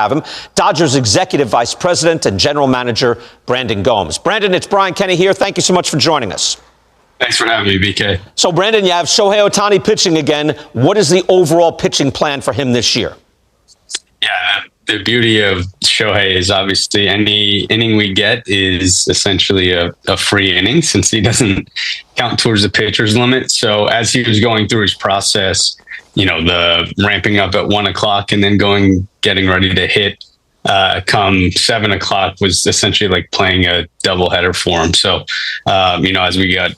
have him, Dodgers Executive Vice President and General Manager Brandon Gomes. Brandon, it's Brian Kenny here. Thank you so much for joining us. Thanks for having me, BK. So, Brandon, you have Shohei Ohtani pitching again. What is the overall pitching plan for him this year? Yeah, the beauty of Shohei is obviously any inning we get is essentially a free inning since he doesn't count towards the pitcher's limit. So as he was going through his process, the ramping up at 1 o'clock and then getting ready to hit come 7 o'clock was essentially like playing a doubleheader for him. So, as we got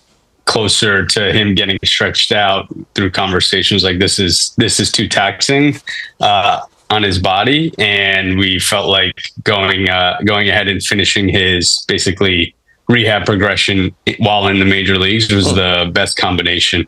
closer to him getting stretched out through conversations like this is too taxing on his body, and we felt like going ahead and finishing his basically rehab progression while in the major leagues was the best combination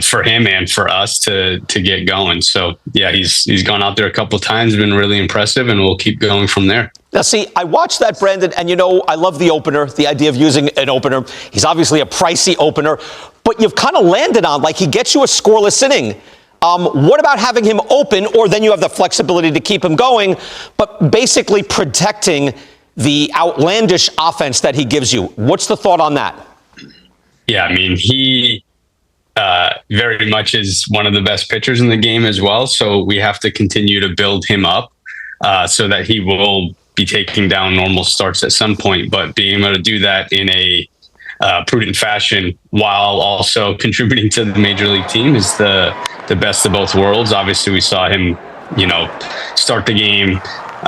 for him and for us to get going. So yeah, he's gone out there a couple of times, been really impressive, and we'll keep going from there. Now, see, I watched that, Brandon, and I love the opener, the idea of using an opener. He's obviously a pricey opener, but you've kind of landed on, like, he gets you a scoreless inning. What about having him open, or then you have the flexibility to keep him going, but basically protecting the outlandish offense that he gives you? What's the thought on that? Yeah, I mean, he very much is one of the best pitchers in the game as well, so we have to continue to build him up so that he will be taking down normal starts at some point, but being able to do that in a prudent fashion while also contributing to the major league team is the best of both worlds. Obviously, we saw him, start the game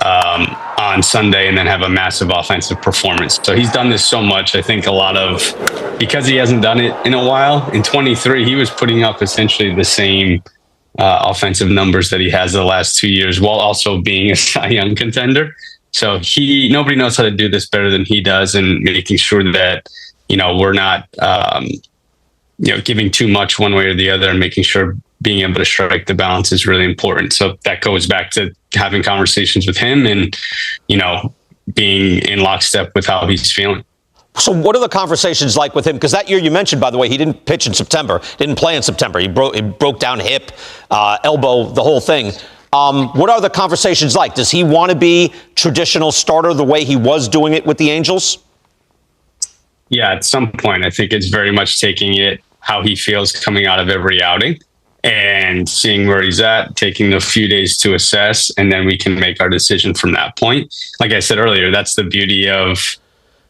on Sunday and then have a massive offensive performance. So he's done this so much. I think because he hasn't done it in a while, in 23, he was putting up essentially the same offensive numbers that he has the last 2 years while also being a Cy Young contender. So nobody knows how to do this better than he does, and making sure that, we're not, giving too much one way or the other, and making sure being able to strike the balance is really important. So that goes back to having conversations with him and, being in lockstep with how he's feeling. So what are the conversations like with him? Because that year you mentioned, by the way, he didn't pitch in September, didn't play in September. He broke down hip, elbow, the whole thing. What are the conversations like? Does he want to be traditional starter the way he was doing it with the Angels? Yeah, at some point, I think it's very much taking it how he feels coming out of every outing and seeing where he's at, taking the few days to assess, and then we can make our decision from that point. Like I said earlier, that's the beauty of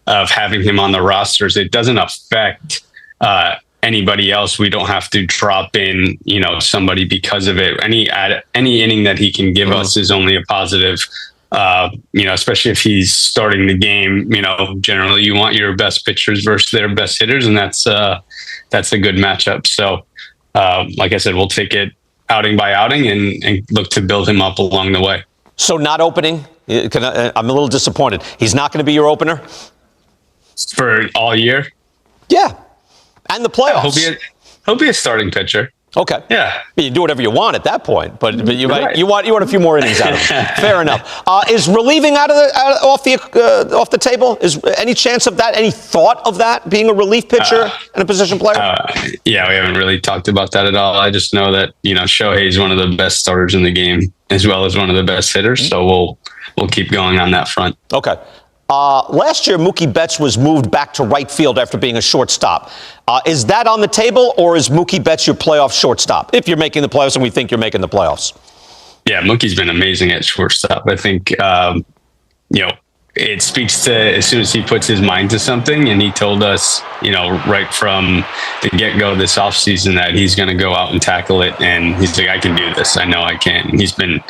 having him on the rosters. It doesn't affect anybody else. We don't have to drop in, somebody because of it. Any inning that he can give us is only a positive. Especially if he's starting the game, generally you want your best pitchers versus their best hitters, and that's a good matchup. So, like I said, we'll take it outing by outing and look to build him up along the way. So not opening? I'm a little disappointed. He's not going to be your opener? For all year? Yeah. And the playoffs. Yeah, he'll be a starting pitcher. Okay. Yeah. You can do whatever you want at that point, but you want a few more innings out of him. Fair enough. Is relieving off the table? Is any chance of that? Any thought of that being a relief pitcher and a position player? Yeah, we haven't really talked about that at all. I just know that Shohei is one of the best starters in the game as well as one of the best hitters. So we'll keep going on that front. Okay. Last year, Mookie Betts was moved back to right field after being a shortstop. Is that on the table, or is Mookie Betts your playoff shortstop, if you're making the playoffs and we think you're making the playoffs? Yeah, Mookie's been amazing at shortstop. I think, it speaks to as soon as he puts his mind to something, and he told us, right from the get-go this offseason that he's going to go out and tackle it, and he's like, I can do this. I know I can. And he's been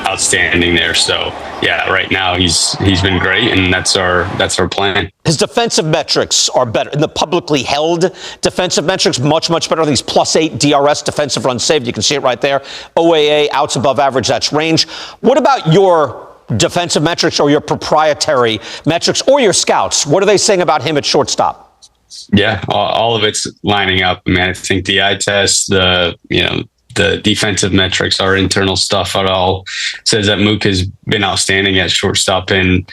outstanding there. So, yeah, right now he's been great, and that's our plan. His defensive metrics are better. In the publicly held defensive metrics, much, much better. I think he's +8 DRS, defensive run saved. You can see it right there. OAA, outs above average, that's range. What about your defensive metrics or your proprietary metrics or your scouts? What are they saying about him at shortstop? Yeah, all of it's lining up. I mean, I think the eye test, the defensive metrics, our internal stuff, it all says that Mook has been outstanding at shortstop. And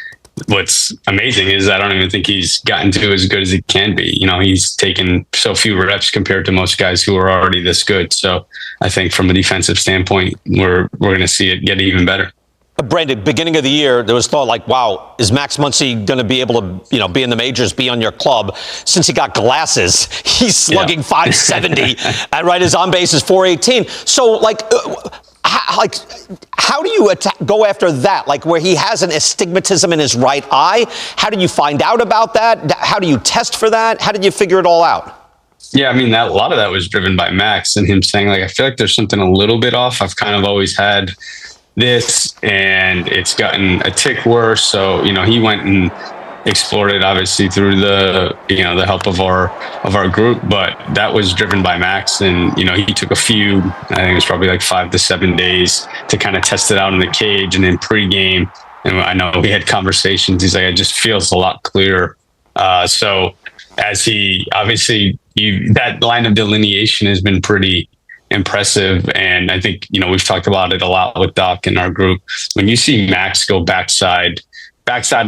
what's amazing is I don't even think he's gotten to as good as he can be. He's taken so few reps compared to most guys who are already this good. So I think from a defensive standpoint, we're going to see it get even better. Brandon, beginning of the year, there was thought like, wow, is Max Muncy going to be able to, be in the majors, be on your club? Since he got glasses, he's slugging 570, and right, his on base is 418. So, how do you go after that? Like, where he has an astigmatism in his right eye? How did you find out about that? How do you test for that? How did you figure it all out? Yeah, I mean, a lot of that was driven by Max and him saying, like, I feel like there's something a little bit off. I've kind of always had this, and it's gotten a tick worse. So, he went and explored it, obviously through the help of our group, but that was driven by Max. And he took a few, I think it was probably like 5 to 7 days to kind of test it out in the cage and in pregame. And I know we had conversations. He's like, it just feels a lot clearer. So as he obviously, that line of delineation has been pretty impressive. And I think, we've talked about it a lot with Doc in our group. When you see Max go backside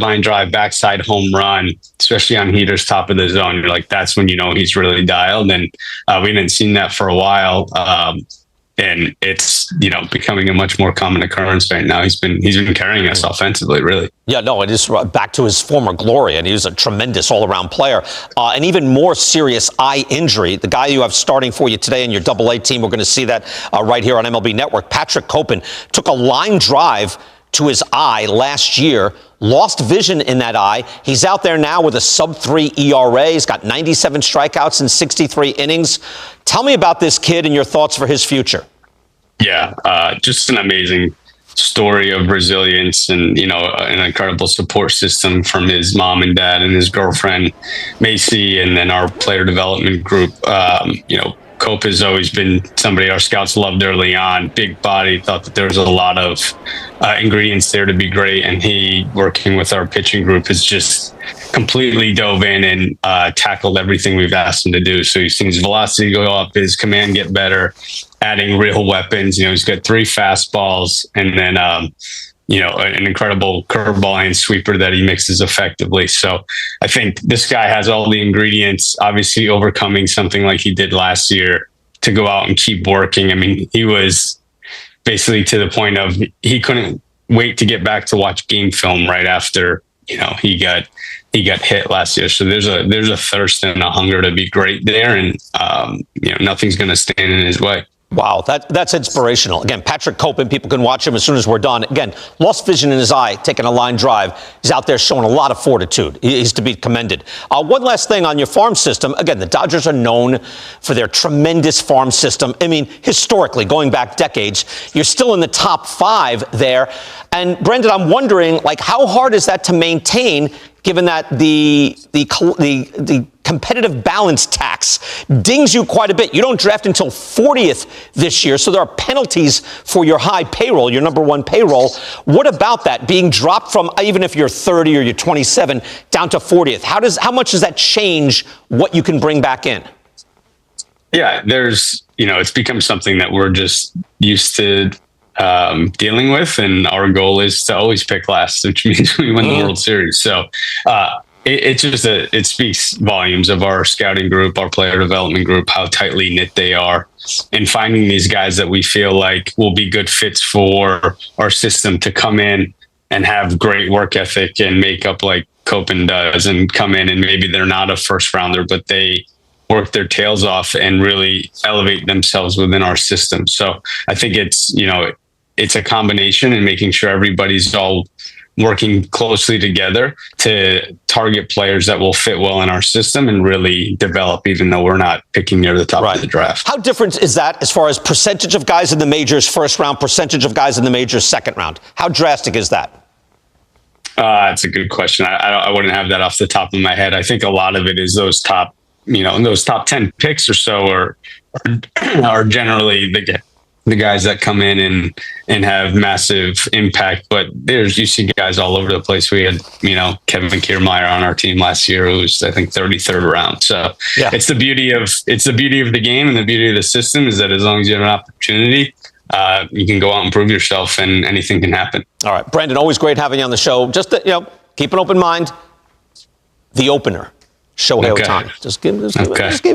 line drive, backside home run, especially on heaters, top of the zone, you're like, that's when he's really dialed. And we hadn't seen that for a while. And it's, becoming a much more common occurrence right now. He's been carrying us offensively, really. Yeah, no, it is back to his former glory, and he was a tremendous all-around player. An even more serious eye injury. The guy you have starting for you today in your Double-A team, we're going to see that right here on MLB Network. Patrick Copen took a line drive to his eye last year, lost vision in that eye. He's out there now with a sub-3 ERA. He's got 97 strikeouts in 63 innings. Tell me about this kid and your thoughts for his future. Yeah, just an amazing story of resilience and, an incredible support system from his mom and dad and his girlfriend, Macy, and then our player development group. Cope has always been somebody our scouts loved early on. Big body, thought that there was a lot of ingredients there to be great. And he, working with our pitching group, has just completely dove in and tackled everything we've asked him to do. So he's seen his velocity go up, his command get better, adding real weapons. He's got 3 fastballs and then, an incredible curveball and sweeper that he mixes effectively. So I think this guy has all the ingredients, obviously overcoming something like he did last year to go out and keep working. I mean, he was basically to the point of he couldn't wait to get back to watch game film right after, he got hit last year. So there's a thirst and a hunger to be great there. And, nothing's going to stand in his way. Wow, that's inspirational. Again, Patrick Copen, people can watch him as soon as we're done. Again, lost vision in his eye, taking a line drive. He's out there showing a lot of fortitude. He's to be commended. One last thing on your farm system. Again, the Dodgers are known for their tremendous farm system. I mean, historically, going back decades, you're still in the top 5 there. And Brendan, I'm wondering, how hard is that to maintain, given that the competitive balance tax dings you quite a bit? You don't draft until 40th this year, so there are penalties for your high payroll, your number 1 payroll. What about that being dropped from, even if you're 30 or you're 27, down to 40th? How much does that change what you can bring back in? Yeah, it's become something that we're just used to dealing with, and our goal is to always pick last, which means we win the World Series. So it speaks volumes of our scouting group, our player development group, how tightly knit they are, and finding these guys that we feel like will be good fits for our system to come in and have great work ethic and make up like Copen does, and come in and maybe they're not a first rounder, but they work their tails off and really elevate themselves within our system. So I think it's a combination, and making sure everybody's all working closely together to target players that will fit well in our system and really develop, even though we're not picking near the top of the draft. How different is that as far as percentage of guys in the majors first round, percentage of guys in the majors second round? How drastic is that? That's a good question. I wouldn't have that off the top of my head. I think a lot of it is those top 10 picks or so are generally the guys that come in and have massive impact. But you see guys all over the place. We had, Kevin Kiermaier on our team last year, who was, I think, 33rd round. So it's the beauty of the game and the beauty of the system is that as long as you have an opportunity, you can go out and prove yourself, and anything can happen. All right, Brandon, always great having you on the show. Just keep an open mind. The opener, Shohei Ohtani. Just keep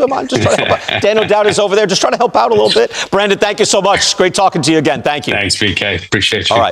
him on. Just try to help out. Dan O'Dowd is over there. Just try to help out a little bit. Brandon, thank you so much. Great talking to you again. Thank you. Thanks, BK. Appreciate you. All right.